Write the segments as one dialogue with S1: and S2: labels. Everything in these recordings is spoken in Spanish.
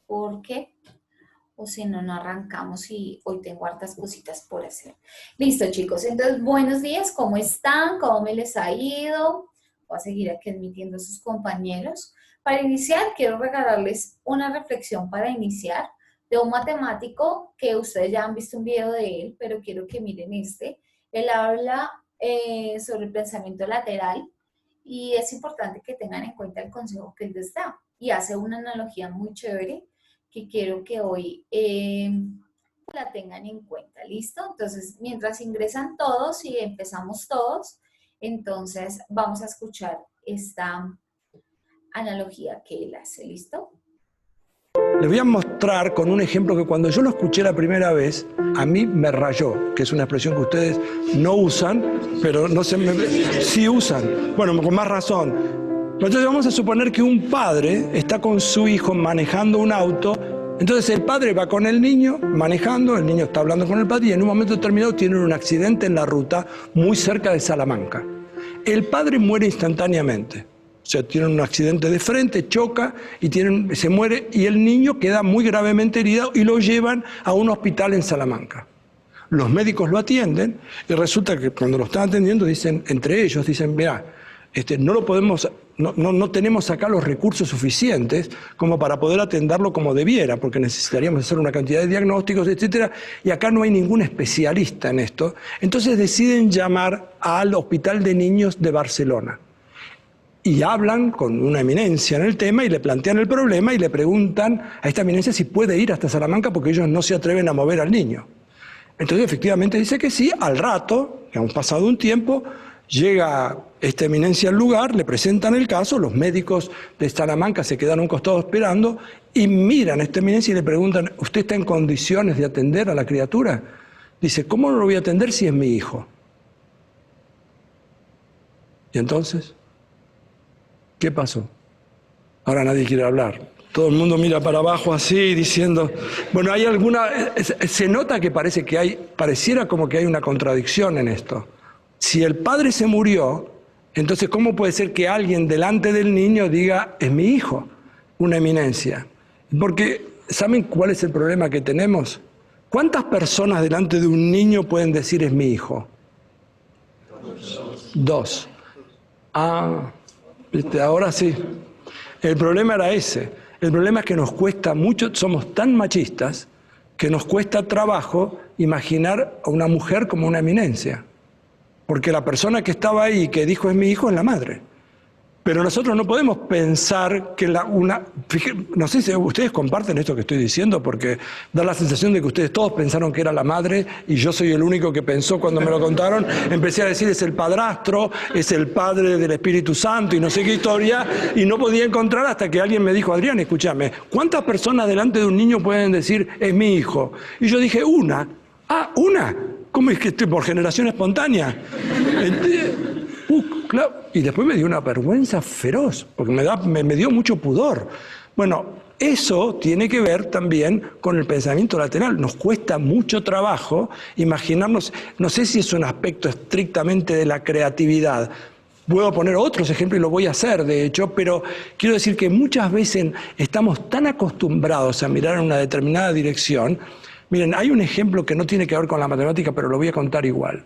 S1: porque, o si no, no arrancamos y hoy tengo hartas cositas por hacer. Listo, chicos. Entonces, buenos días, ¿cómo están? ¿Cómo me les ha ido? Voy a seguir aquí admitiendo a sus compañeros. Para iniciar, quiero regalarles una reflexión para iniciar de un matemático que ustedes ya han visto un video de él, pero quiero que miren este. Él habla sobre el pensamiento lateral y es importante que tengan en cuenta el consejo que él les da y hace una analogía muy chévere que quiero que hoy la tengan en cuenta, ¿listo? Entonces, mientras ingresan todos y empezamos todos, entonces vamos a escuchar esta analogía que él hace, ¿listo?
S2: Les voy a mostrar con un ejemplo que cuando yo lo escuché la primera vez, a mí me rayó, que es una expresión que ustedes no usan, pero no se sí usan. Bueno, con más razón. Entonces vamos a suponer que un padre está con su hijo manejando un auto. Entonces el padre va con el niño manejando, el niño está hablando con el padre y en un momento determinado tienen un accidente en la ruta muy cerca de Salamanca. El padre muere instantáneamente. O sea, tienen un accidente de frente, choca y se muere y el niño queda muy gravemente herido y lo llevan a un hospital en Salamanca. Los médicos lo atienden y resulta que cuando lo están atendiendo dicen, entre ellos, dicen, mira, no tenemos acá los recursos suficientes como para poder atenderlo como debiera, porque necesitaríamos hacer una cantidad de diagnósticos, etcétera, y acá no hay ningún especialista en esto. Entonces deciden llamar al Hospital de Niños de Barcelona. Y hablan con una eminencia en el tema y le plantean el problema y le preguntan a esta eminencia si puede ir hasta Salamanca porque ellos no se atreven a mover al niño. Entonces efectivamente dice que sí. Al rato, que han pasado un tiempo, llega esta eminencia al lugar, le presentan el caso, los médicos de Salamanca se quedan a un costado esperando y miran a esta eminencia y le preguntan, ¿usted está en condiciones de atender a la criatura? Dice, ¿cómo no lo voy a atender si es mi hijo? ¿Y entonces? ¿Qué pasó? Ahora nadie quiere hablar. Todo el mundo mira para abajo así, diciendo... Bueno, hay alguna... Se nota que pareciera como que hay una contradicción en esto. Si el padre se murió, entonces ¿cómo puede ser que alguien delante del niño diga, es mi hijo? Una eminencia. Porque, ¿saben cuál es el problema que tenemos? ¿Cuántas personas delante de un niño pueden decir, es mi hijo? Dos. Ah... Ahora sí. El problema era ese. El problema es que nos cuesta mucho, somos tan machistas, que nos cuesta trabajo imaginar a una mujer como una eminencia. Porque la persona que estaba ahí y que dijo es mi hijo es la madre. Pero nosotros no podemos pensar que no sé si ustedes comparten esto que estoy diciendo, porque da la sensación de que ustedes todos pensaron que era la madre y yo soy el único que pensó cuando me lo contaron. Empecé a decir es el padrastro, es el padre del Espíritu Santo y no sé qué historia, y no podía encontrar hasta que alguien me dijo, Adrián, escúchame, ¿cuántas personas delante de un niño pueden decir es mi hijo? Y yo dije, una. Ah, ¿una? ¿Cómo es que estoy por generación espontánea? Claro. Y después me dio una vergüenza feroz, porque me dio mucho pudor. Bueno, eso tiene que ver también con el pensamiento lateral. Nos cuesta mucho trabajo imaginarnos, no sé si es un aspecto estrictamente de la creatividad. Puedo poner otros ejemplos y lo voy a hacer, de hecho, pero quiero decir que muchas veces estamos tan acostumbrados a mirar en una determinada dirección. Miren, hay un ejemplo que no tiene que ver con la matemática, pero lo voy a contar igual.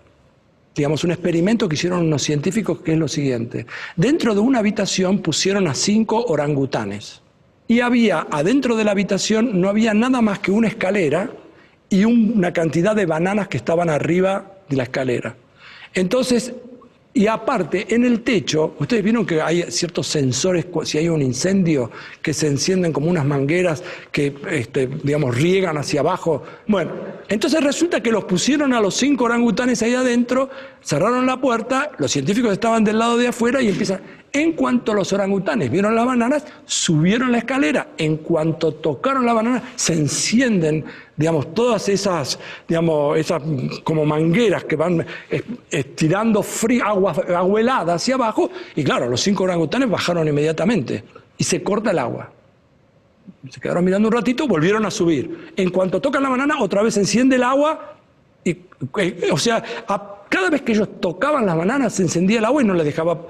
S2: Digamos, un experimento que hicieron unos científicos que es lo siguiente. Dentro de una habitación pusieron a 5 orangutanes. Y adentro de la habitación no había nada más que una escalera y una cantidad de bananas que estaban arriba de la escalera. Entonces, y aparte, en el techo, ustedes vieron que hay ciertos sensores, si hay un incendio, que se encienden como unas mangueras que, digamos, riegan hacia abajo. Bueno, entonces resulta que los pusieron a los 5 orangutanes ahí adentro, cerraron la puerta, los científicos estaban del lado de afuera y empiezan... En cuanto los orangutanes vieron las bananas, subieron la escalera. En cuanto tocaron la banana, se encienden, digamos, todas esas, digamos, esas como mangueras que van tirando agua helada hacia abajo. Y claro, los 5 orangutanes bajaron inmediatamente y se corta el agua. Se quedaron mirando un ratito, volvieron a subir. En cuanto tocan la banana, otra vez se enciende el agua. O sea, cada vez que ellos tocaban las bananas se encendía el agua y no les dejaba,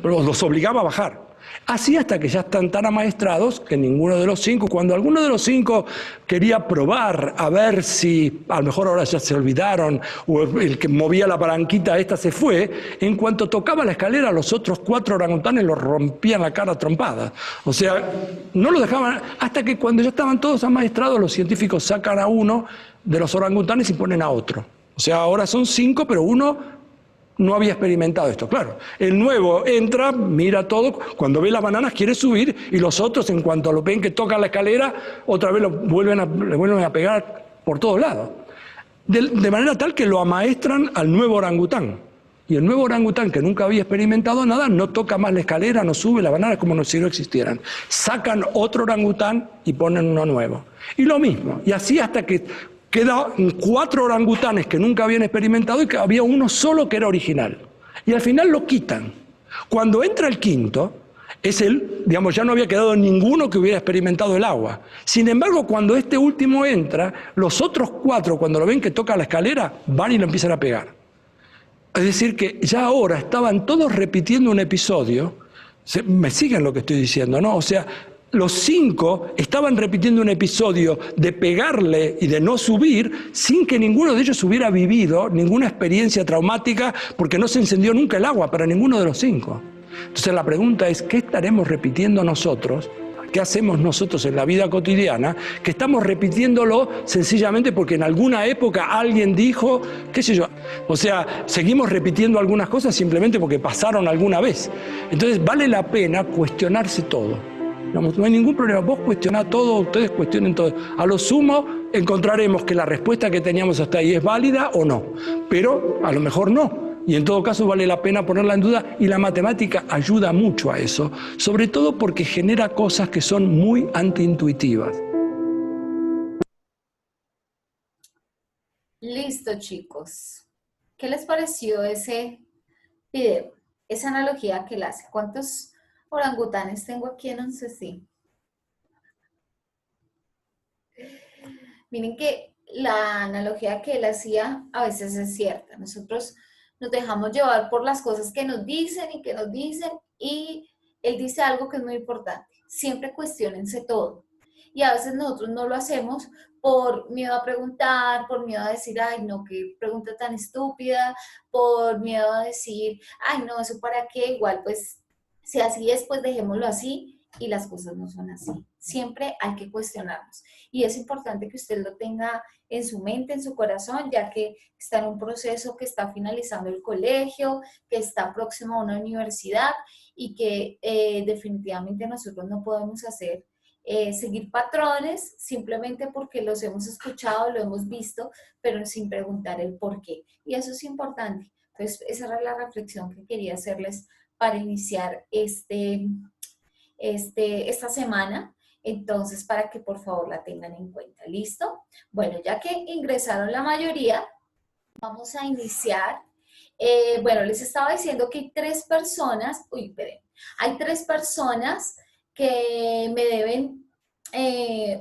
S2: los obligaba a bajar. Así hasta que ya están tan amaestrados que ninguno de los 5, cuando alguno de los 5 quería probar a ver si, a lo mejor ahora ya se olvidaron, o el que movía la palanquita esta se fue, en cuanto tocaba la escalera los otros 4 orangutanes los rompían la cara a trompadas. O sea, no lo dejaban, hasta que cuando ya estaban todos amaestrados, los científicos sacan a uno de los orangutanes y ponen a otro. O sea, ahora son 5, pero uno no había experimentado esto, claro. El nuevo entra, mira todo, cuando ve las bananas quiere subir, y los otros, en cuanto lo ven que tocan la escalera, otra vez le vuelven a pegar por todos lados. De manera tal que lo amaestran al nuevo orangután. Y el nuevo orangután, que nunca había experimentado nada, no toca más la escalera, no sube la banana como si no existieran. Sacan otro orangután y ponen uno nuevo. Y lo mismo, y así hasta que quedan 4 orangutanes que nunca habían experimentado y que había uno solo que era original. Y al final lo quitan. Cuando entra el quinto, es el, digamos, ya no había quedado ninguno que hubiera experimentado el agua. Sin embargo, cuando este último entra, los otros 4, cuando lo ven que toca la escalera, van y lo empiezan a pegar. Es decir, que ya ahora estaban todos repitiendo un episodio. Me siguen lo que estoy diciendo, ¿no? O sea, los 5 estaban repitiendo un episodio de pegarle y de no subir sin que ninguno de ellos hubiera vivido ninguna experiencia traumática, porque no se encendió nunca el agua para ninguno de los 5. Entonces la pregunta es, ¿qué estaremos repitiendo nosotros? ¿Qué hacemos nosotros en la vida cotidiana? Que estamos repitiéndolo sencillamente porque en alguna época alguien dijo, qué sé yo. O sea, seguimos repitiendo algunas cosas simplemente porque pasaron alguna vez. Entonces vale la pena cuestionarse todo. No hay ningún problema, vos cuestioná todo, ustedes cuestionen todo. A lo sumo encontraremos que la respuesta que teníamos hasta ahí es válida o no, pero a lo mejor no. Y en todo caso vale la pena ponerla en duda, y la matemática ayuda mucho a eso, sobre todo porque genera cosas que son muy antiintuitivas.
S1: Listo, chicos. ¿Qué les pareció ese video? Esa analogía que él hace. ¿Cuántos orangutanes tengo aquí en 11? Sí. Miren que la analogía que él hacía a veces es cierta. Nosotros nos dejamos llevar por las cosas que nos dicen y que nos dicen, y él dice algo que es muy importante. Siempre cuestiónense todo. Y a veces nosotros no lo hacemos por miedo a preguntar, por miedo a decir, ay, no, qué pregunta tan estúpida, por miedo a decir, ay, no, eso para qué, igual, pues, si así es, pues dejémoslo así, y las cosas no son así. Siempre hay que cuestionarnos. Y es importante que usted lo tenga en su mente, en su corazón, ya que está en un proceso, que está finalizando el colegio, que está próximo a una universidad, y que definitivamente nosotros no podemos hacer seguir patrones simplemente porque los hemos escuchado, lo hemos visto, pero sin preguntar el por qué. Y eso es importante. Entonces, esa era la reflexión que quería hacerles para iniciar esta semana. Entonces, para que por favor la tengan en cuenta. ¿Listo? Bueno, ya que ingresaron la mayoría, vamos a iniciar. Bueno, les estaba diciendo que hay 3 personas, hay 3 personas que me deben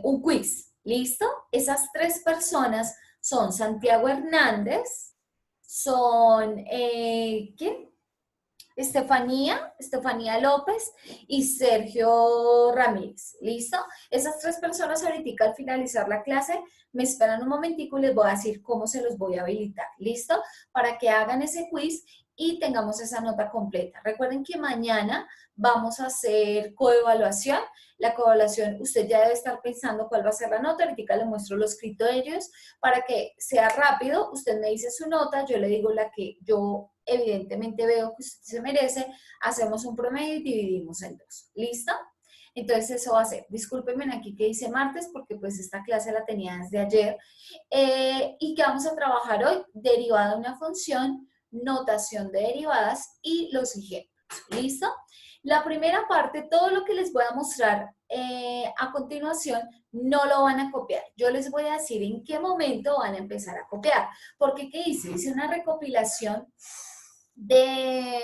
S1: un quiz. ¿Listo? Esas 3 personas son Santiago Hernández, son, ¿quién? Estefanía López y Sergio Ramírez. ¿Listo? Esas 3 personas ahorita al finalizar la clase me esperan un momentico y les voy a decir cómo se los voy a habilitar. ¿Listo? Para que hagan ese quiz y tengamos esa nota completa. Recuerden que mañana vamos a hacer coevaluación. La coevaluación, usted ya debe estar pensando cuál va a ser la nota. Ahorita le muestro los criterios para que sea rápido. Usted me dice su nota, yo le digo la que yo evidentemente veo que usted se merece, hacemos un promedio y dividimos en 2. ¿Listo? Entonces eso va a ser, discúlpenme aquí que dice martes porque pues esta clase la tenía desde ayer, y que vamos a trabajar hoy, derivada de una función, notación de derivadas y los ejemplos. ¿Listo? La primera parte, todo lo que les voy a mostrar a continuación, no lo van a copiar. Yo les voy a decir en qué momento van a empezar a copiar. Porque, ¿qué hice? Hice una recopilación de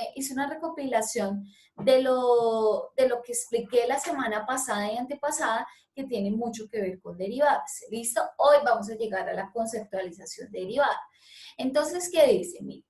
S1: lo que expliqué la semana pasada y antepasada, que tiene mucho que ver con derivadas. ¿Listo? Hoy vamos a llegar a la conceptualización de derivada. Entonces, ¿qué dice? Miren,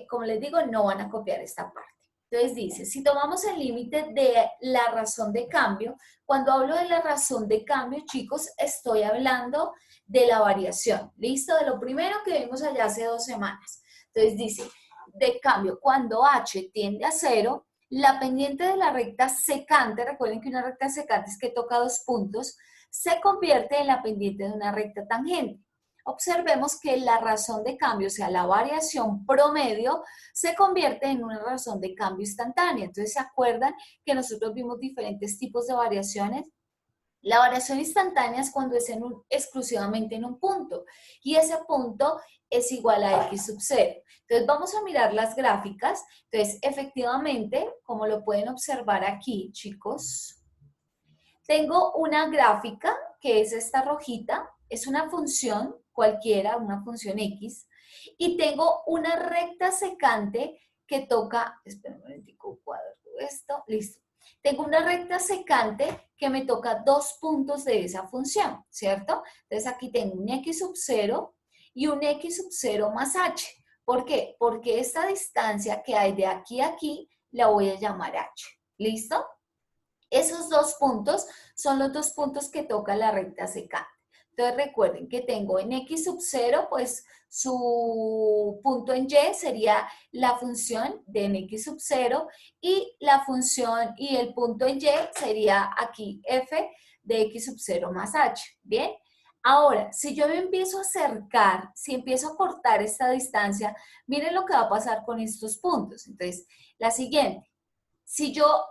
S1: como les digo, no van a copiar esta parte. Entonces dice, si tomamos el límite de la razón de cambio, cuando hablo de la razón de cambio, chicos, estoy hablando de la variación, ¿listo? De lo primero que vimos allá hace 2 semanas. Entonces dice, de cambio, cuando h tiende a 0, la pendiente de la recta secante, recuerden que una recta secante es que toca 2 puntos, se convierte en la pendiente de una recta tangente. Observemos que la razón de cambio, o sea, la variación promedio, se convierte en una razón de cambio instantánea. Entonces, ¿se acuerdan que nosotros vimos diferentes tipos de variaciones? La variación instantánea es cuando es exclusivamente en un punto y ese punto es igual a x sub 0. Entonces vamos a mirar las gráficas. Entonces efectivamente, como lo pueden observar aquí, chicos, tengo una gráfica que es esta rojita, es una función cualquiera, una función x, y tengo una recta secante que toca, espera un momentico, cuadro esto, listo. Tengo una recta secante que me toca 2 puntos de esa función, ¿cierto? Entonces aquí tengo un x sub 0 y un x sub 0 más h. ¿Por qué? Porque esta distancia que hay de aquí a aquí la voy a llamar h. ¿Listo? Esos 2 puntos son los 2 puntos que toca la recta secante. Entonces recuerden que tengo en x sub 0, pues su punto en y sería la función de en x sub 0 y la función y el punto en y sería aquí f de x sub 0 más h. ¿Bien? Ahora, si yo me empiezo a acercar, si empiezo a cortar esta distancia, miren lo que va a pasar con estos puntos. Entonces, la siguiente, si yo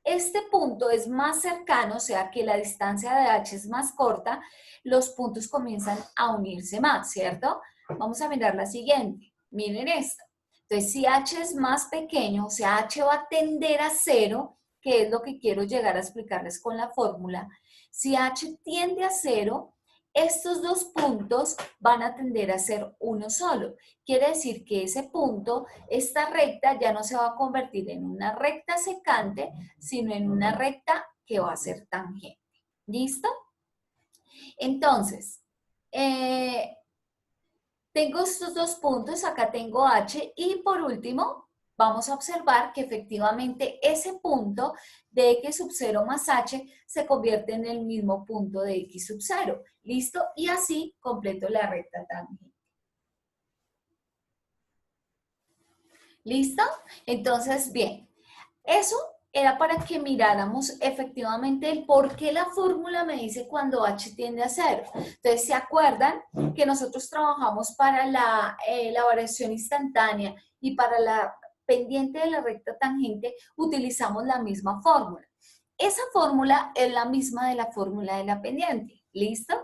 S1: este punto es más cercano, o sea que la distancia de h es más corta, los puntos comienzan a unirse más, ¿cierto? Vamos a mirar la siguiente. Miren esto. Entonces, si h es más pequeño, o sea, h va a tender a 0, que es lo que quiero llegar a explicarles con la fórmula. Si h tiende a 0, estos 2 puntos van a tender a ser uno solo. Quiere decir que ese punto, esta recta ya no se va a convertir en una recta secante, sino en una recta que va a ser tangente. ¿Listo? Entonces, tengo estos 2 puntos, acá tengo h, y por último, vamos a observar que efectivamente ese punto de x sub 0 más h se convierte en el mismo punto de x sub 0. ¿Listo? Y así completo la recta tangente. ¿Listo? Entonces, bien, eso era para que miráramos efectivamente el por qué la fórmula me dice cuando h tiende a 0. Entonces, ¿se acuerdan que nosotros trabajamos para la variación instantánea y para la pendiente de la recta tangente utilizamos la misma fórmula? Esa fórmula es la misma de la fórmula de la pendiente. ¿Listo?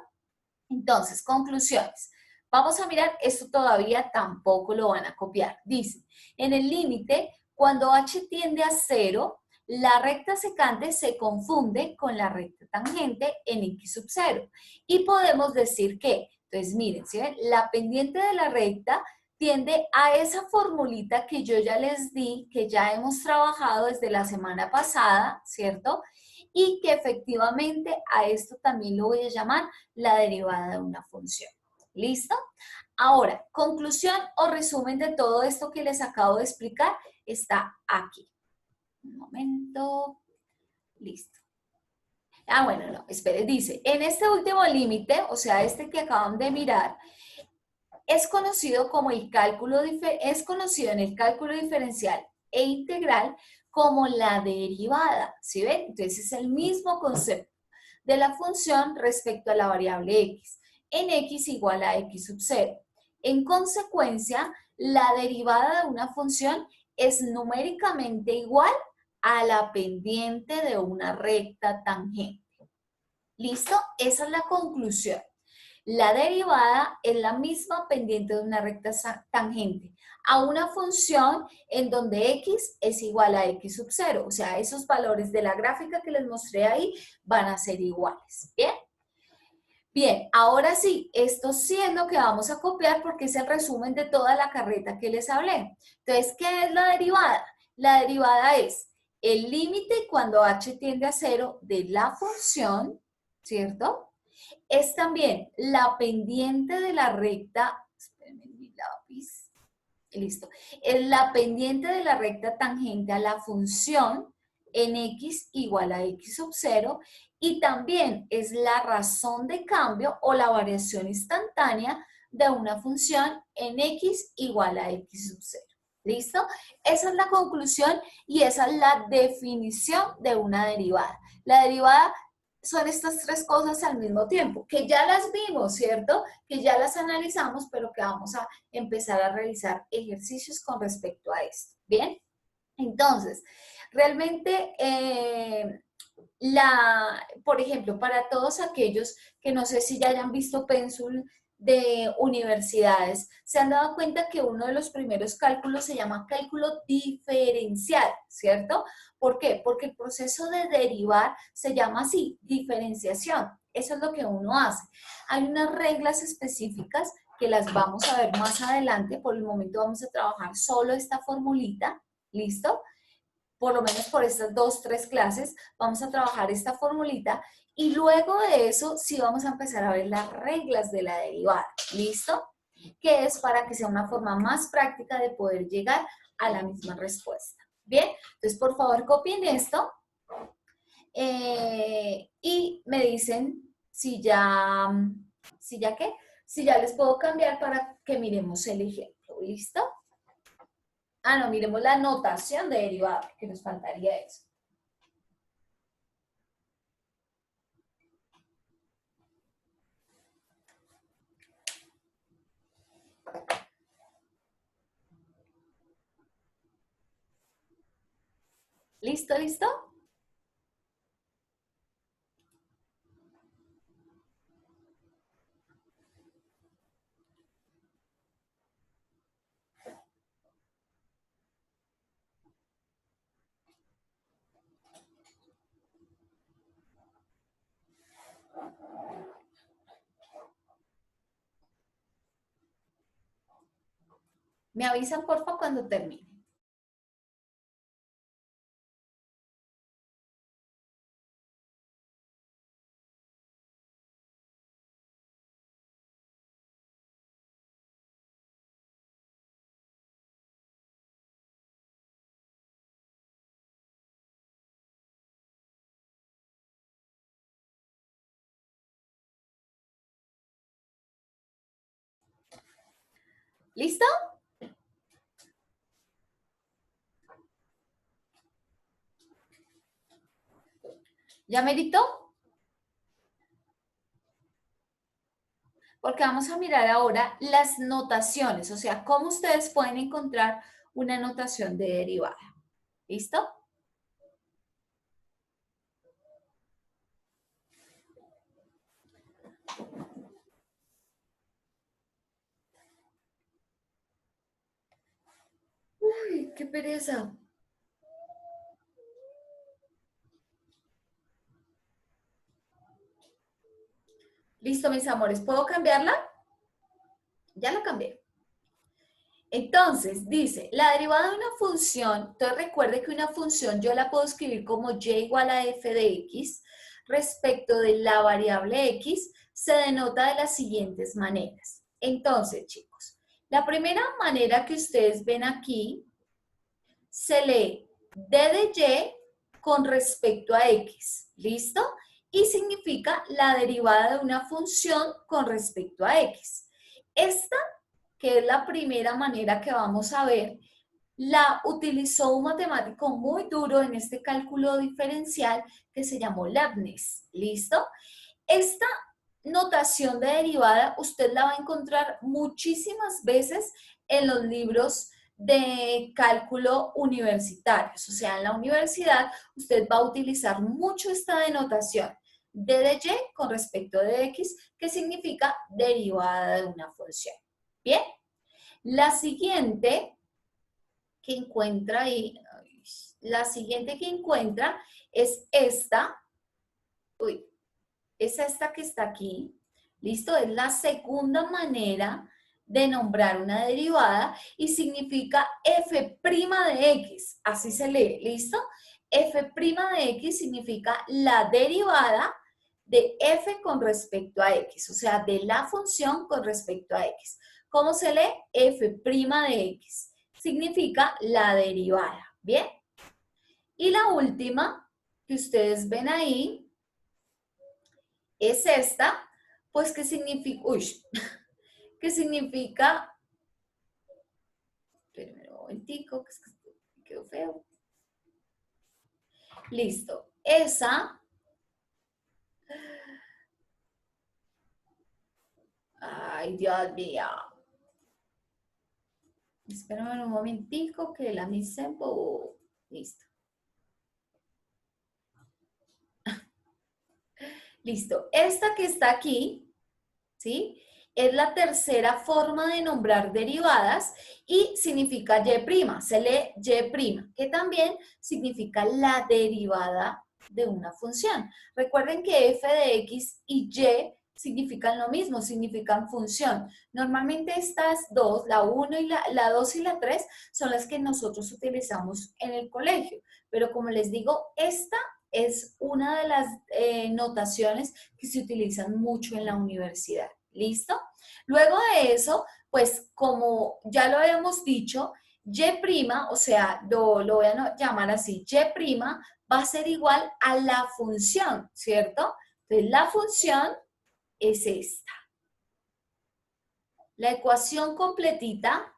S1: Entonces, conclusiones. Vamos a mirar, esto todavía tampoco lo van a copiar. Dice, en el límite, cuando h tiende a 0, la recta secante se confunde con la recta tangente en x sub 0. Y podemos decir que, entonces miren, ¿sí ven? La pendiente de la recta tiende a esa formulita que yo ya les di, que ya hemos trabajado desde la semana pasada, ¿cierto? Y que efectivamente a esto también lo voy a llamar la derivada de una función. ¿Listo? Ahora, conclusión o resumen de todo esto que les acabo de explicar está aquí. Un momento. Listo. Ah, bueno, no, espere, dice, en este último límite, o sea, este que acaban de mirar, es conocido como el cálculo, es conocido en el cálculo diferencial e integral como la derivada, ¿sí ven? Entonces es el mismo concepto de la función respecto a la variable x, en x igual a x sub 0. En consecuencia, la derivada de una función es numéricamente igual a la pendiente de una recta tangente. ¿Listo? Esa es la conclusión. La derivada es la misma pendiente de una recta tangente a una función en donde x es igual a x sub 0. O sea, esos valores de la gráfica que les mostré ahí van a ser iguales. ¿Bien? Bien, ahora sí, esto sí es lo que vamos a copiar porque es el resumen de toda la carreta que les hablé. Entonces, ¿qué es la derivada? La derivada es el límite cuando h tiende a 0 de la función, ¿cierto? Es también la pendiente de la recta, espérenme mi lápiz, Listo. Es la pendiente de la recta tangente a la función en x igual a x sub 0 y también es la razón de cambio o la variación instantánea de una función en x igual a x sub 0. ¿Listo? Esa es la conclusión y esa es la definición de una derivada. La derivada son estas tres cosas al mismo tiempo, que ya las vimos, ¿cierto? Que ya las analizamos, pero que vamos a empezar a realizar ejercicios con respecto a esto. ¿Bien? Entonces, realmente, por ejemplo, para todos aquellos que no sé si ya hayan visto Pénsul de universidades, se han dado cuenta que uno de los primeros cálculos se llama cálculo diferencial, ¿cierto? ¿Por qué? Porque el proceso de derivar se llama así, diferenciación. Eso es lo que uno hace. Hay unas reglas específicas que las vamos a ver más adelante. Por el momento vamos a trabajar solo esta formulita, ¿listo? Por lo menos por estas 2, 3 clases, vamos a trabajar esta formulita y luego de eso sí vamos a empezar a ver las reglas de la derivada, ¿listo? Que es para que sea una forma más práctica de poder llegar a la misma respuesta. Bien, entonces por favor copien esto y me dicen si ya qué, si ya les puedo cambiar para que miremos el ejemplo, ¿listo? Ah, no, miremos la notación de derivada, que nos faltaría eso. ¿Listo, listo? Me avisan, porfa, cuando termine. ¿Listo? ¿Ya merito? Porque vamos a mirar ahora las notaciones, o sea, cómo ustedes pueden encontrar una notación de derivada. ¿Listo? Uy, qué pereza. Listo, mis amores, ¿puedo cambiarla? Ya la cambié. Entonces, dice, la derivada de una función, entonces recuerde que una función yo la puedo escribir como y igual a f de x, respecto de la variable x, se denota de las siguientes maneras. Entonces, chicos, la primera manera que ustedes ven aquí, se lee d de y con respecto a x, ¿listo? Y significa la derivada de una función con respecto a x. Esta, que es la primera manera que vamos a ver, la utilizó un matemático muy duro en este cálculo diferencial que se llamó Leibniz, ¿listo? Esta notación de derivada usted la va a encontrar muchísimas veces en los libros de cálculo universitarios. O sea, en la universidad usted va a utilizar mucho esta denotación d de y con respecto de x, que significa derivada de una función. Bien, la siguiente que encuentra ahí, la siguiente que encuentra es esta, es esta que está aquí, ¿listo? Es la segunda manera de nombrar una derivada y significa f' de x, así se lee, ¿listo? F' de x significa la derivada de f con respecto a x, o sea, de la función con respecto a x. ¿Cómo se lee? F' de X. Significa la derivada, ¿bien? Y la última que ustedes ven ahí es esta, pues que significa, uy, que significa, espérenme un momentico, que es que me quedó feo. Listo, esa, ay Dios mío, espérenme un momentico que la mise en page, listo. Listo, esta que está aquí, ¿sí? Es la tercera forma de nombrar derivadas y significa Y', se lee Y', que también significa la derivada de una función. Recuerden que f de x y y significan lo mismo, significan función. Normalmente estas dos, la 1 y la 2 y la 3, son las que nosotros utilizamos en el colegio. Pero como les digo, esta es una de las notaciones que se utilizan mucho en la universidad. ¿Listo? Luego de eso, pues como ya lo habíamos dicho, Y', o sea, lo voy a llamar así, Y' va a ser igual a la función, ¿cierto? Entonces, la función es esta. La ecuación completita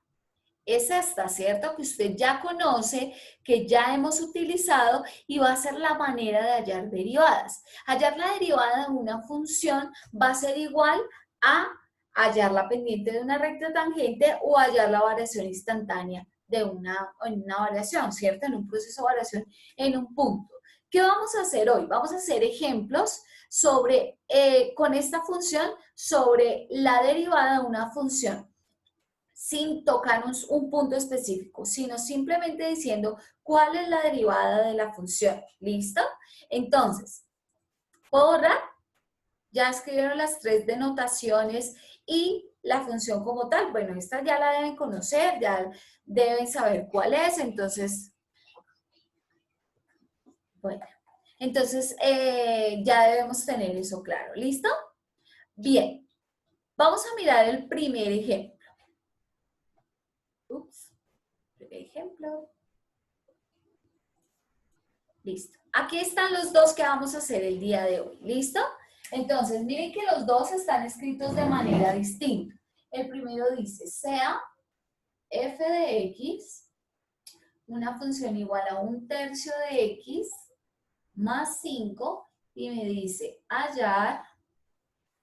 S1: es esta, ¿cierto? Que usted ya conoce, que ya hemos utilizado y va a ser la manera de hallar derivadas. Hallar la derivada de una función va a ser igual a hallar la pendiente de una recta tangente o hallar la variación instantánea de una variación, ¿cierto? En un proceso de variación en un punto. ¿Qué vamos a hacer hoy? Vamos a hacer ejemplos sobre, con esta función, sobre la derivada de una función, sin tocarnos un punto específico, sino simplemente diciendo cuál es la derivada de la función. ¿Listo? Entonces, ¿puedo borrar? Ya escribieron las tres denotaciones y la función como tal. Bueno, esta ya la deben conocer, ya deben saber cuál es, entonces, bueno, entonces ya debemos tener eso claro. ¿Listo? Bien, vamos a mirar el primer ejemplo. Ups, primer ejemplo. Listo. Aquí están los dos que vamos a hacer el día de hoy. ¿Listo? Entonces, miren que los dos están escritos de manera distinta. El primero dice, sea f de x, una función igual a 1/3 de x más 5, y me dice hallar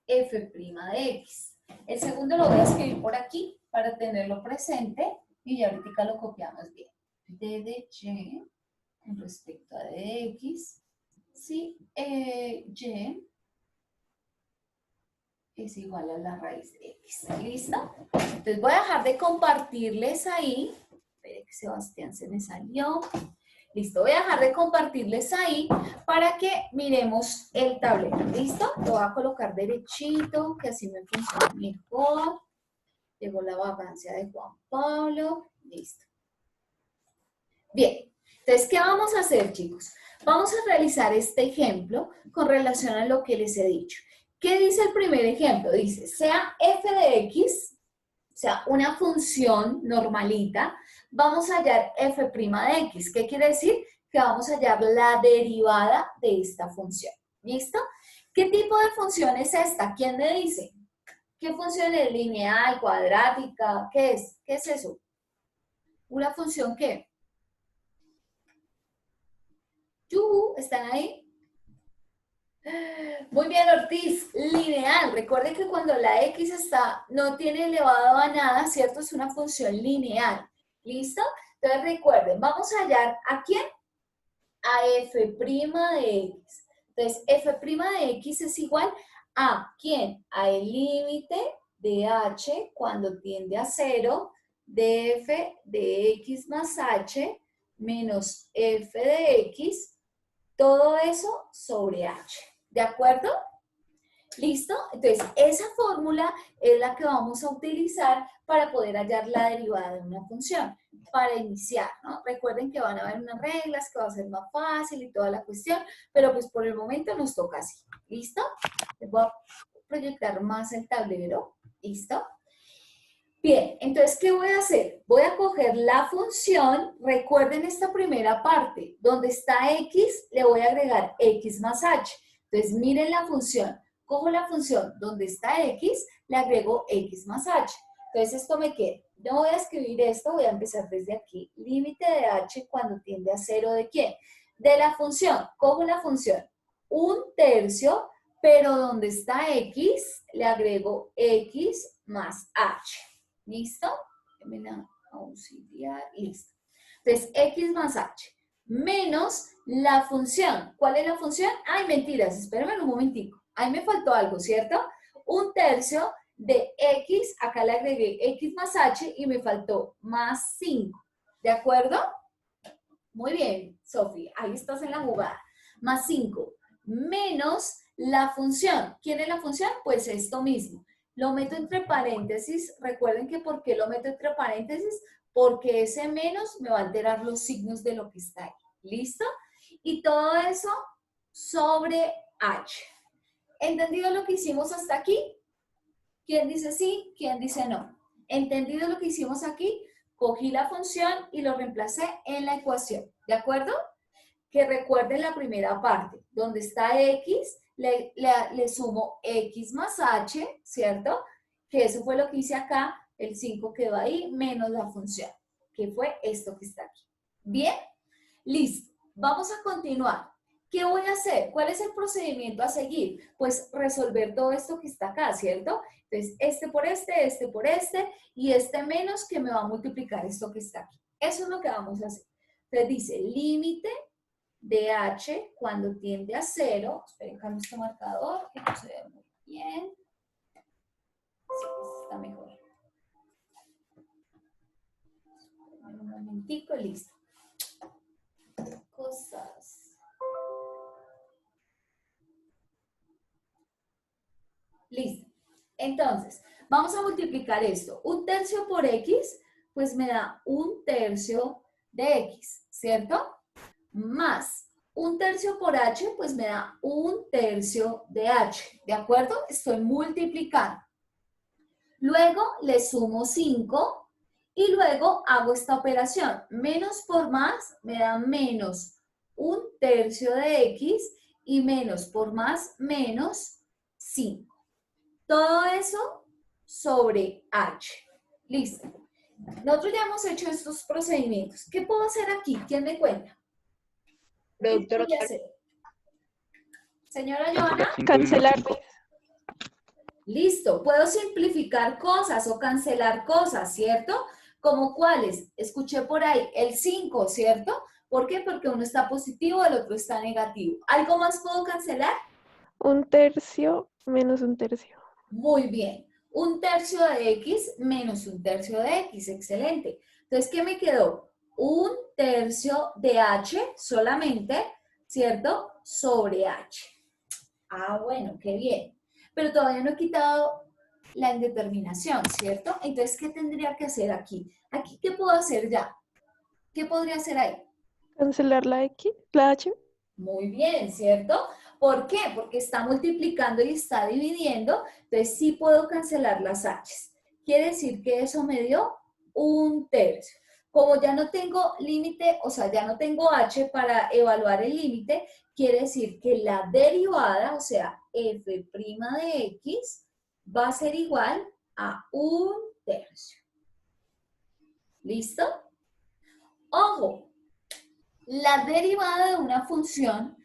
S1: f' de x. El segundo lo voy a escribir por aquí para tenerlo presente y ya ahorita lo copiamos bien. D de y con respecto a dx, si y es igual a la raíz de x. ¿Listo? Entonces voy a dejar de compartirles ahí. Espere que Sebastián se me salió. Listo, voy a dejar de compartirles ahí para que miremos el tablero. ¿Listo? Lo voy a colocar derechito, que así me funciona mejor. Llegó la vacancia de Juan Pablo. Listo. Bien. Entonces, ¿qué vamos a hacer, chicos? Vamos a realizar este ejemplo con relación a lo que les he dicho. ¿Qué dice el primer ejemplo? Dice, sea f de x, o sea, una función normalita, vamos a hallar f' de x. ¿Qué quiere decir? Que vamos a hallar la derivada de esta función. ¿Listo? ¿Qué tipo de función es esta? ¿Quién me dice? ¿Qué función es? ¿Lineal, cuadrática? ¿Qué es? ¿Qué es eso? ¿Una función qué? ¿Están ahí? Muy bien, Ortiz, lineal. Recuerden que cuando la x no tiene elevado a nada, ¿cierto? Es una función lineal. ¿Listo? Entonces recuerden, vamos a hallar ¿a quién? A f' de x. Entonces, f' de x es igual a ¿quién? A el límite de h cuando tiende a 0 de f de x más h menos f de x, todo eso sobre h. ¿De acuerdo? ¿Listo? Entonces, esa fórmula es la que vamos a utilizar para poder hallar la derivada de una función. Para iniciar, ¿no? Recuerden que van a haber unas reglas, que va a ser más fácil y toda la cuestión, pero pues por el momento nos toca así. ¿Listo? Les voy a proyectar más el tablero. ¿Listo? Bien, entonces, ¿qué voy a hacer? Voy a coger la función, recuerden esta primera parte, donde está x, le voy a agregar x más h. Entonces, miren la función, cojo la función donde está x, le agrego x más h. Entonces, esto me queda. No voy a escribir esto, voy a empezar desde aquí. Límite de h cuando tiende a 0, ¿de quién? De la función, cojo la función 1/3, pero donde está x, le agrego x más h. ¿Listo? Auxiliar, listo. Entonces, x más h menos la función. ¿Cuál es la función? Ay, mentiras, espérenme un momentico. Ahí me faltó algo, ¿cierto? 1/3 de x, acá le agregué x más h y me faltó más 5. ¿De acuerdo? Muy bien, Sofía, ahí estás en la jugada. Más 5 menos la función. ¿Quién es la función? Pues esto mismo. Lo meto entre paréntesis. Recuerden que ¿por qué lo meto entre paréntesis? Porque ese menos me va a alterar los signos de lo que está ahí. ¿Listo? Y todo eso sobre h. ¿Entendido lo que hicimos hasta aquí? ¿Quién dice sí? ¿Quién dice no? ¿Entendido lo que hicimos aquí? Cogí la función y lo reemplacé en la ecuación. ¿De acuerdo? Que recuerden la primera parte, donde está x, le sumo x más h, ¿cierto? Que eso fue lo que hice acá, el 5 quedó ahí, menos la función, que fue esto que está aquí. ¿Bien? Listo. Vamos a continuar. ¿Qué voy a hacer? ¿Cuál es el procedimiento a seguir? Pues resolver todo esto que está acá, ¿cierto? Entonces, este por este, y este menos que me va a multiplicar esto que está aquí. Eso es lo que vamos a hacer. Entonces dice, límite de h cuando tiende a 0. Esperen, cambio este marcador, que no se ve muy bien. Sí, este está mejor. Un momentico, listo. Cosas. Listo. Entonces, vamos a multiplicar esto. 1/3 por x, pues me da 1/3 de x, ¿cierto? Más 1/3 por h, pues me da 1/3 de h, ¿de acuerdo? Estoy multiplicando. Luego le sumo 5 y luego hago esta operación. Menos por más me da menos 1/3 de x y menos por más menos 5. Todo eso sobre h. Listo. Nosotros ya hemos hecho estos procedimientos. ¿Qué puedo hacer aquí? ¿Quién me cuenta? ¿Qué
S3: Productora,
S1: podría hacer? Señora Joana.
S3: cancelar.
S1: Listo. Puedo simplificar cosas o cancelar cosas, ¿cierto? ¿Como cuáles? Escuché por ahí el 5, ¿cierto? ¿Por qué? Porque uno está positivo, el otro está negativo. ¿Algo más puedo cancelar?
S3: 1/3 menos 1/3.
S1: Muy bien. 1/3 de x menos 1/3 de x. Excelente. Entonces, ¿qué me quedó? 1/3 de h solamente, ¿cierto? Sobre h. Ah, bueno, qué bien. Pero todavía no he quitado la indeterminación, ¿cierto? Entonces, ¿qué tendría que hacer aquí? ¿Aquí qué puedo hacer ya? ¿Qué podría hacer ahí?
S3: Cancelar la X, la H.
S1: Muy bien, ¿cierto? ¿Por qué? Porque está multiplicando y está dividiendo, entonces sí puedo cancelar las h's. Quiere decir que eso me dio 1/3. Como ya no tengo límite, o sea, ya no tengo h para evaluar el límite, quiere decir que la derivada, o sea, f' de x, va a ser igual a 1/3. ¿Listo? Ojo, la derivada de una función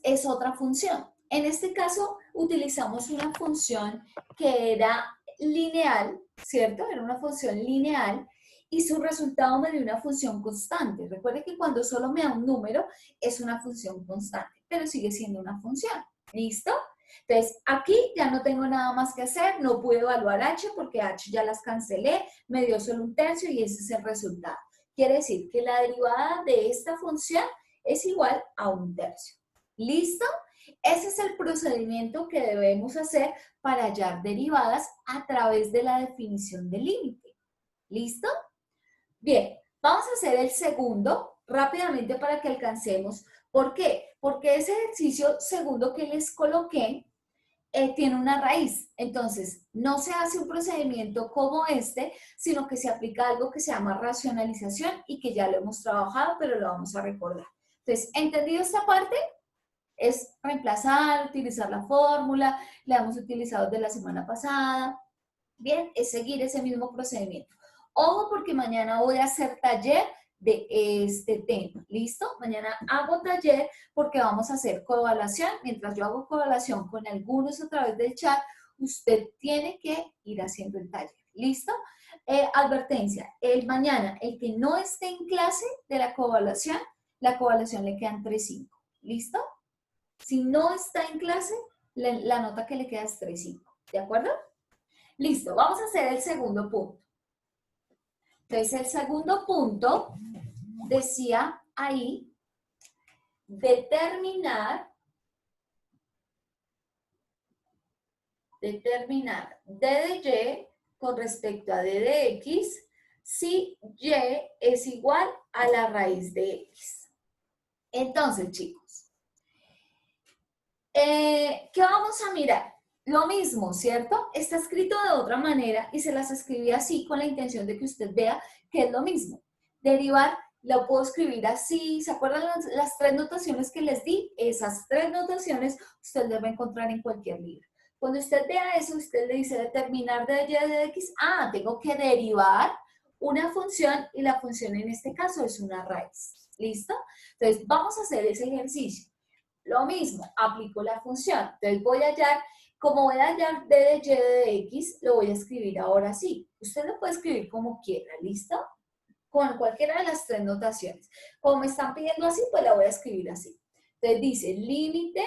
S1: es otra función. En este caso, utilizamos una función que era lineal, ¿cierto? Era una función lineal y su resultado me dio una función constante. Recuerde que cuando solo me da un número, es una función constante, pero sigue siendo una función. ¿Listo? Entonces, aquí ya no tengo nada más que hacer, no pude evaluar h porque h ya las cancelé, me dio solo 1/3 y ese es el resultado. Quiere decir que la derivada de esta función es igual a 1/3. ¿Listo? Ese es el procedimiento que debemos hacer para hallar derivadas a través de la definición del límite. ¿Listo? Bien, vamos a hacer el segundo rápidamente para que alcancemos. ¿Por qué? Porque ese ejercicio segundo que les coloqué tiene una raíz. Entonces, no se hace un procedimiento como este, sino que se aplica algo que se llama racionalización y que ya lo hemos trabajado, pero lo vamos a recordar. Entonces, ¿entendido esta parte? Es reemplazar, utilizar la fórmula, la hemos utilizado de la semana pasada. Bien, es seguir ese mismo procedimiento. Ojo porque mañana voy a hacer taller de este tema, ¿listo? Mañana hago taller porque vamos a hacer coevaluación. Mientras yo hago coevaluación con algunos a través del chat, usted tiene que ir haciendo el taller, ¿listo? Advertencia, mañana el que no esté en clase de la coevaluación le quedan 3.5, ¿listo? Si no está en clase, la nota que le queda es 3.5, ¿de acuerdo? Listo, vamos a hacer el segundo punto. Entonces, el segundo punto decía ahí, determinar D de Y con respecto a D de X si Y es igual a la raíz de X. Entonces, chicos, ¿qué vamos a mirar? Lo mismo, ¿cierto? Está escrito de otra manera y se las escribí así con la intención de que usted vea que es lo mismo. Derivar, lo puedo escribir así. ¿Se acuerdan las 3 notaciones que les di? Esas 3 notaciones usted las va a encontrar en cualquier libro. Cuando usted vea eso, usted le dice determinar de y de x. Ah, tengo que derivar una función y la función en este caso es una raíz. ¿Listo? Entonces, vamos a hacer ese ejercicio. Lo mismo, aplico la función. Entonces, voy a hallar, como voy a hallar d de y de x, lo voy a escribir ahora sí. Usted lo puede escribir como quiera, ¿listo? Con cualquiera de las 3 notaciones. Como me están pidiendo así, pues la voy a escribir así. Entonces dice límite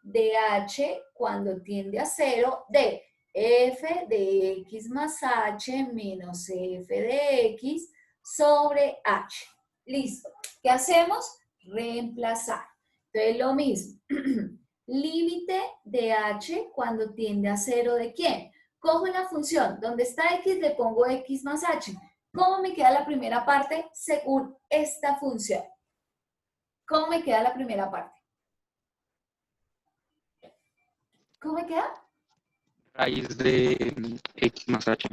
S1: de h cuando tiende a 0 de f de x más h menos f de x sobre h. Listo. ¿Qué hacemos? Reemplazar. Entonces lo mismo. Límite de h cuando tiende a 0 de ¿quién? Cojo la función. Donde está x le pongo x más h. ¿Cómo me queda la primera parte según esta función? ¿Cómo me queda la primera parte? ¿Cómo me queda?
S4: Raíz de x más h.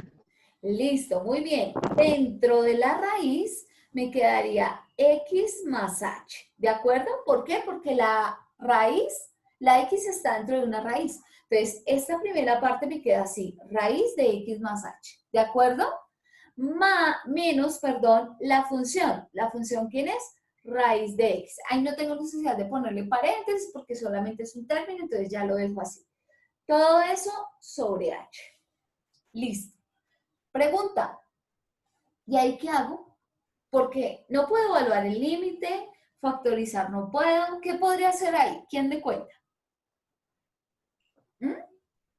S1: Listo, muy bien. Dentro de la raíz me quedaría x más h. ¿De acuerdo? ¿Por qué? Porque la raíz, la x está dentro de una raíz. Entonces, esta primera parte me queda así, raíz de x más h. ¿De acuerdo? Menos, la función. ¿La función quién es? Raíz de x. Ahí no tengo necesidad de ponerle paréntesis porque solamente es un término, entonces ya lo dejo así. Todo eso sobre h. Listo. Pregunta. ¿Y ahí qué hago? Porque no puedo evaluar el límite, factorizar no puedo. ¿Qué podría hacer ahí? ¿Quién me cuenta?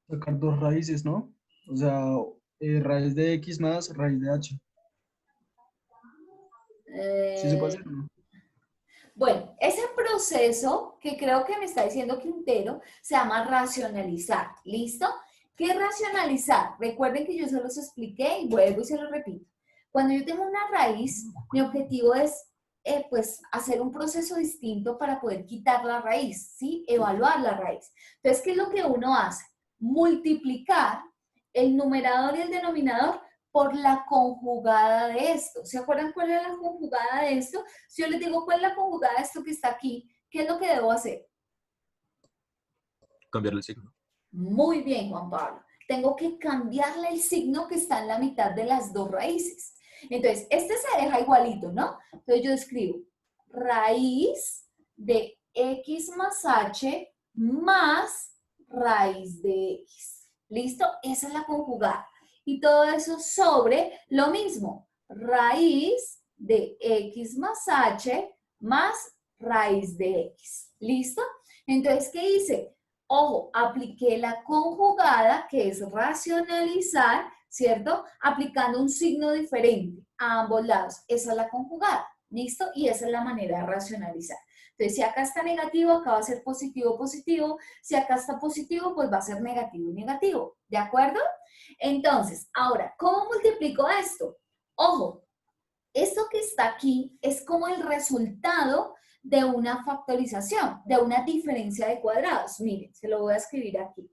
S5: Sacar 2 raíces, ¿no? O sea, raíz de x más raíz de h. ¿Sí se puede hacer o no?
S1: Bueno, ese proceso que creo que me está diciendo Quintero se llama racionalizar. ¿Listo? ¿Qué es racionalizar? Recuerden que yo se los expliqué y vuelvo y se lo repito. Cuando yo tengo una raíz, mi objetivo es pues hacer un proceso distinto para poder quitar la raíz, ¿sí? Evaluar la raíz. Entonces, ¿qué es lo que uno hace? Multiplicar el numerador y el denominador por la conjugada de esto. ¿Se acuerdan cuál es la conjugada de esto? Si yo les digo cuál es la conjugada de esto que está aquí, ¿qué es lo que debo hacer?
S4: Cambiarle el signo.
S1: Muy bien, Juan Pablo. Tengo que cambiarle el signo que está en la mitad de las 2 raíces. Entonces, este se deja igualito, ¿no? Entonces yo escribo raíz de x más h más raíz de x. ¿Listo? Esa es la conjugada. Y todo eso sobre lo mismo. Raíz de x más h más raíz de x. ¿Listo? Entonces, ¿qué hice? Ojo, apliqué la conjugada, que es racionalizar, ¿cierto? Aplicando un signo diferente a ambos lados. Esa es la conjugada, ¿listo? Y esa es la manera de racionalizar. Entonces, si acá está negativo, acá va a ser positivo, positivo. Si acá está positivo, pues va a ser negativo, negativo. ¿De acuerdo? Entonces, ahora, ¿cómo multiplico esto? Ojo, esto que está aquí es como el resultado de una factorización, de una diferencia de cuadrados. Miren, se lo voy a escribir aquí.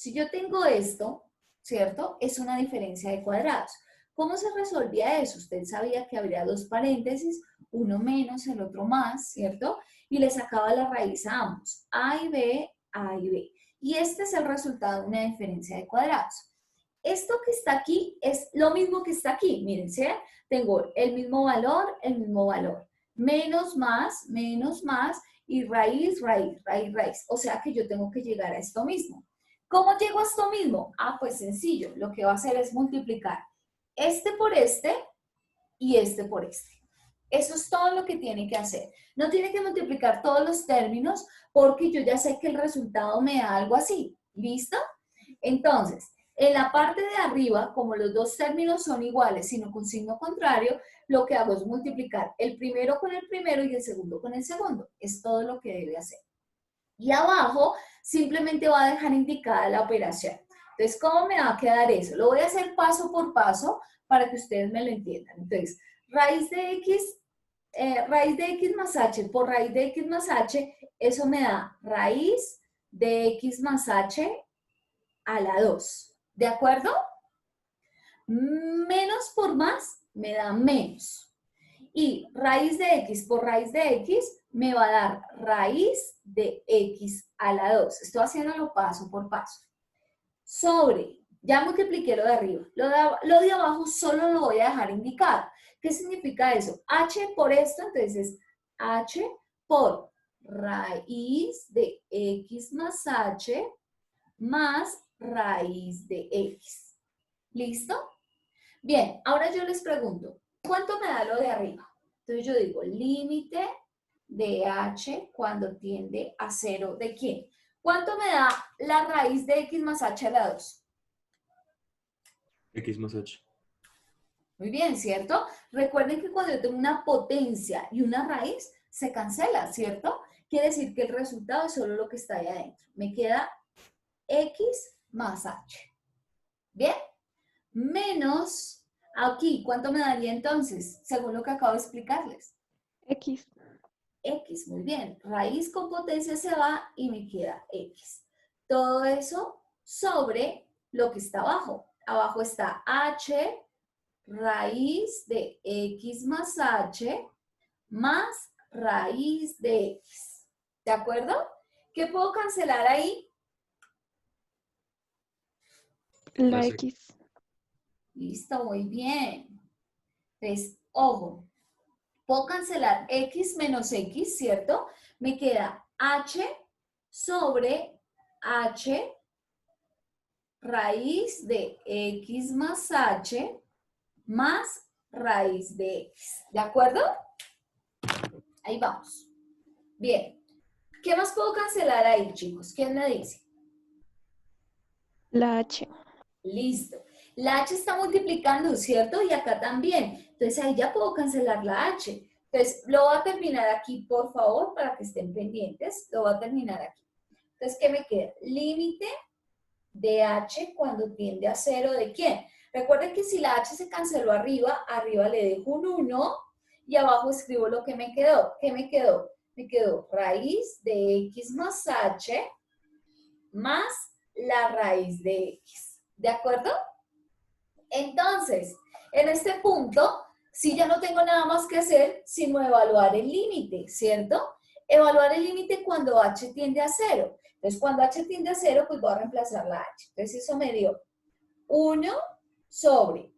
S1: Si yo tengo esto, ¿cierto? Es una diferencia de cuadrados. ¿Cómo se resolvía eso? Usted sabía que habría dos paréntesis, uno menos, el otro más, ¿cierto? Y le sacaba la raíz a ambos, A y B, A y B. Y este es el resultado de una diferencia de cuadrados. Esto que está aquí es lo mismo que está aquí. Miren, ¿sí? Tengo el mismo valor. Menos más, y raíz, raíz, raíz, raíz. O sea que yo tengo que llegar a esto mismo. ¿Cómo llego a esto mismo? Ah, pues sencillo. Lo que va a hacer es multiplicar este por este y este por este. Eso es todo lo que tiene que hacer. No tiene que multiplicar todos los términos porque yo ya sé que el resultado me da algo así. ¿Listo? Entonces, en la parte de arriba, como los dos términos son iguales, sino con signo contrario, lo que hago es multiplicar el primero con el primero y el segundo con el segundo. Es todo lo que debe hacer. Y abajo simplemente va a dejar indicada la operación. Entonces, ¿cómo me va a quedar eso? Lo voy a hacer paso por paso para que ustedes me lo entiendan. Entonces, raíz de x más h por raíz de x más h, eso me da raíz de x más h a la 2. ¿De acuerdo? Menos por más me da menos. Y raíz de x por raíz de x me va a dar raíz de x a la 2. Estoy haciéndolo paso por paso. Sobre, ya multipliqué lo de arriba. Lo de abajo solo lo voy a dejar indicado. ¿Qué significa eso? H por esto, entonces es h por raíz de x más h más raíz de x. ¿Listo? Bien, ahora yo les pregunto, ¿cuánto me da lo de arriba? Entonces yo digo, límite de h cuando tiende a 0, ¿de quién? ¿Cuánto me da la raíz de x más h a la 2?
S6: X más H.
S1: Muy bien, ¿cierto? Recuerden que cuando yo tengo una potencia y una raíz, se cancela, ¿cierto? Quiere decir que el resultado es solo lo que está ahí adentro. Me queda x más h. ¿Bien? Menos, aquí, ¿cuánto me daría entonces? Según lo que acabo de explicarles.
S3: X.
S1: X, muy bien. Raíz con potencia se va y me queda X. Todo eso sobre lo que está abajo. Abajo está H, raíz de X más H, más raíz de X. ¿De acuerdo? ¿Qué puedo cancelar ahí?
S3: La
S6: Las
S3: X.
S1: Listo, muy bien. Entonces, ojo. Puedo cancelar x menos x, ¿cierto? Me queda h sobre h raíz de x más h más raíz de x. ¿De acuerdo? Ahí vamos. Bien. ¿Qué más puedo cancelar ahí, chicos? ¿Quién me dice?
S3: La H.
S1: Listo. La h está multiplicando, ¿cierto? Y acá también. Entonces ahí ya puedo cancelar la h. Entonces lo voy a terminar aquí, por favor, para que estén pendientes. Lo voy a terminar aquí. Entonces, ¿qué me queda? Límite de h cuando tiende a 0, ¿de quién? Recuerden que si la h se canceló arriba, arriba le dejo un 1 y abajo escribo lo que me quedó. ¿Qué me quedó? Me quedó raíz de x más h más la raíz de x. ¿De acuerdo? Entonces, en este punto, si ya no tengo nada más que hacer, sino evaluar el límite, ¿cierto? Evaluar el límite cuando h tiende a 0. Entonces, cuando h tiende a 0, pues voy a reemplazar la h. Entonces, eso me dio 1 sobre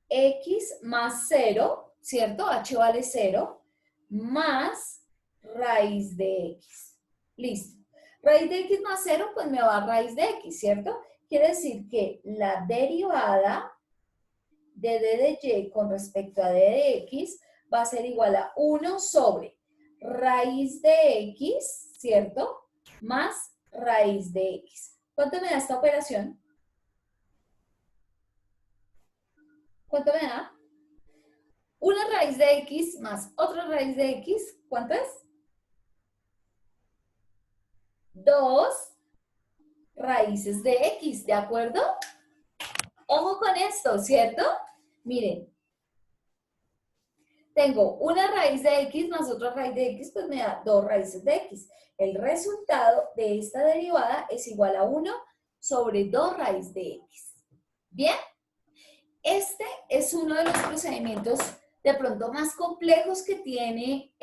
S1: x más 0, ¿cierto? H vale 0, más raíz de x. Listo. Raíz de x más 0, pues me va a raíz de x, ¿cierto? Quiere decir que la derivada de d de y con respecto a d de x va a ser igual a 1 sobre raíz de x, ¿cierto? Más raíz de x. ¿Cuánto me da esta operación? ¿Cuánto me da? Una raíz de x más otra raíz de x, ¿cuánto es? 2 raíces de x, ¿de acuerdo? Ojo con esto, ¿cierto? Miren, tengo una raíz de x más otra raíz de x, pues me da 2 raíces de x. El resultado de esta derivada es igual a 1 sobre 2 raíz de x. ¿Bien? Este es uno de los procedimientos de pronto más complejos que tiene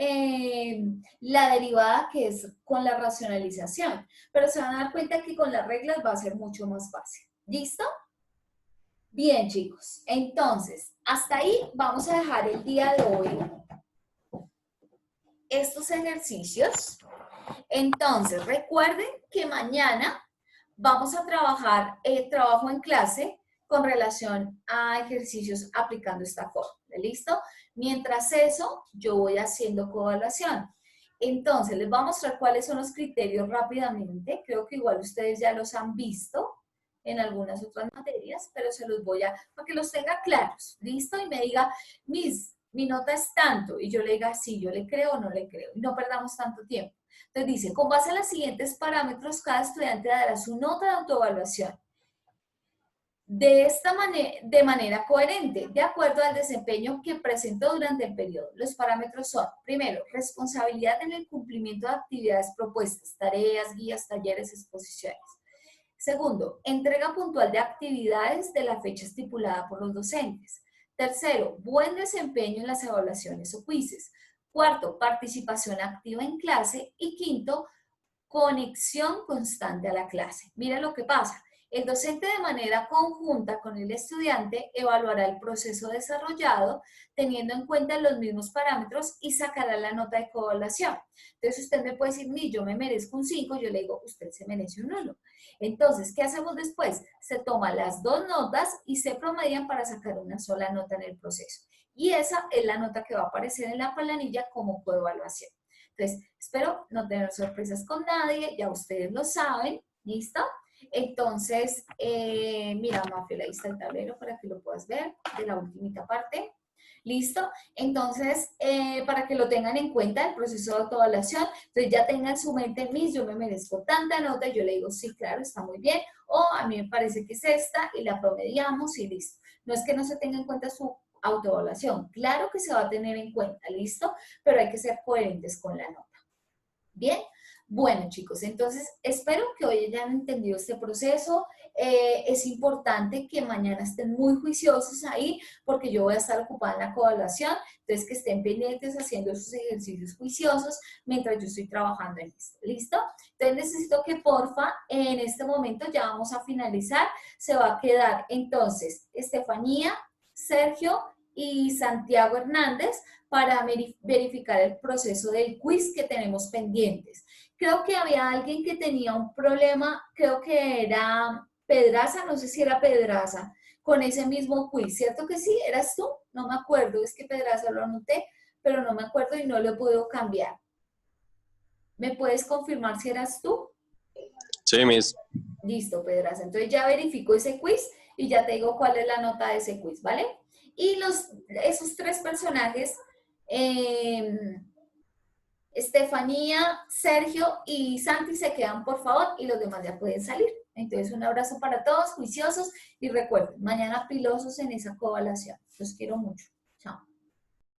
S1: la derivada, que es con la racionalización. Pero se van a dar cuenta que con las reglas va a ser mucho más fácil. ¿Listo? Bien, chicos. Entonces, hasta ahí vamos a dejar el día de hoy estos ejercicios. Entonces, recuerden que mañana vamos a trabajar trabajo en clase con relación a ejercicios aplicando esta fórmula. ¿Listo? Mientras eso, yo voy haciendo coevaluación. Entonces, les voy a mostrar cuáles son los criterios rápidamente. Creo que igual ustedes ya los han visto en algunas otras materias, pero se los voy a, para que los tenga claros. ¿Listo? Y me diga, Miss, mi nota es tanto. Y yo le diga, sí, yo le creo o no le creo. Y no perdamos tanto tiempo. Entonces dice, con base en los siguientes parámetros, cada estudiante dará su nota de autoevaluación. De manera coherente, de acuerdo al desempeño que presentó durante el periodo. Los parámetros son, primero, responsabilidad en el cumplimiento de actividades propuestas, tareas, guías, talleres, exposiciones. Segundo, entrega puntual de actividades de la fecha estipulada por los docentes. Tercero, buen desempeño en las evaluaciones o quizzes. Cuarto, participación activa en clase. Y quinto, conexión constante a la clase. Mira lo que pasa. El docente de manera conjunta con el estudiante evaluará el proceso desarrollado teniendo en cuenta los mismos parámetros y sacará la nota de coevaluación. Entonces usted me puede decir, yo me merezco un 5, yo le digo, usted se merece un 1. Entonces, ¿qué hacemos después? Se toman las dos notas y se promedian para sacar una sola nota en el proceso. Y esa es la nota que va a aparecer en la planilla como coevaluación. Entonces, espero no tener sorpresas con nadie, ya ustedes lo saben, ¿listo? Entonces, mira, Mafe, ahí está el tablero para que lo puedas ver de la ultimita parte. ¿Listo? Entonces, para que lo tengan en cuenta, el proceso de autoevaluación, entonces ya tengan en su mente, Miss, yo me merezco tanta nota, y yo le digo, sí, claro, está muy bien, o a mí me parece que es esta, y la promediamos y listo. No es que no se tenga en cuenta su autoevaluación, claro que se va a tener en cuenta, ¿listo? Pero hay que ser coherentes con la nota. ¿Bien? Bueno, chicos, entonces espero que hoy hayan entendido este proceso. Es importante que mañana estén muy juiciosos ahí porque yo voy a estar ocupada en la coevaluación, entonces que estén pendientes haciendo esos ejercicios juiciosos mientras yo estoy trabajando en esto. ¿Listo? Entonces necesito que porfa, en este momento ya vamos a finalizar, se va a quedar entonces Estefanía, Sergio y Santiago Hernández para verificar el proceso del quiz que tenemos pendientes. Creo que había alguien que tenía un problema, creo que era Pedraza, no sé si era Pedraza, con ese mismo quiz, ¿cierto que sí? ¿Eras tú? No me acuerdo, es que Pedraza lo anoté, pero no me acuerdo y no lo he podido cambiar. ¿Me puedes confirmar si eras tú?
S6: Sí, Miss.
S1: Listo, Pedraza. Entonces ya verifico ese quiz y ya te digo cuál es la nota de ese quiz, ¿vale? Y esos tres personajes, Estefanía, Sergio y Santi se quedan, por favor, y los demás ya pueden salir. Entonces, un abrazo para todos, juiciosos, y recuerden, mañana pilosos en esa coevaluación. Los quiero mucho. Chao.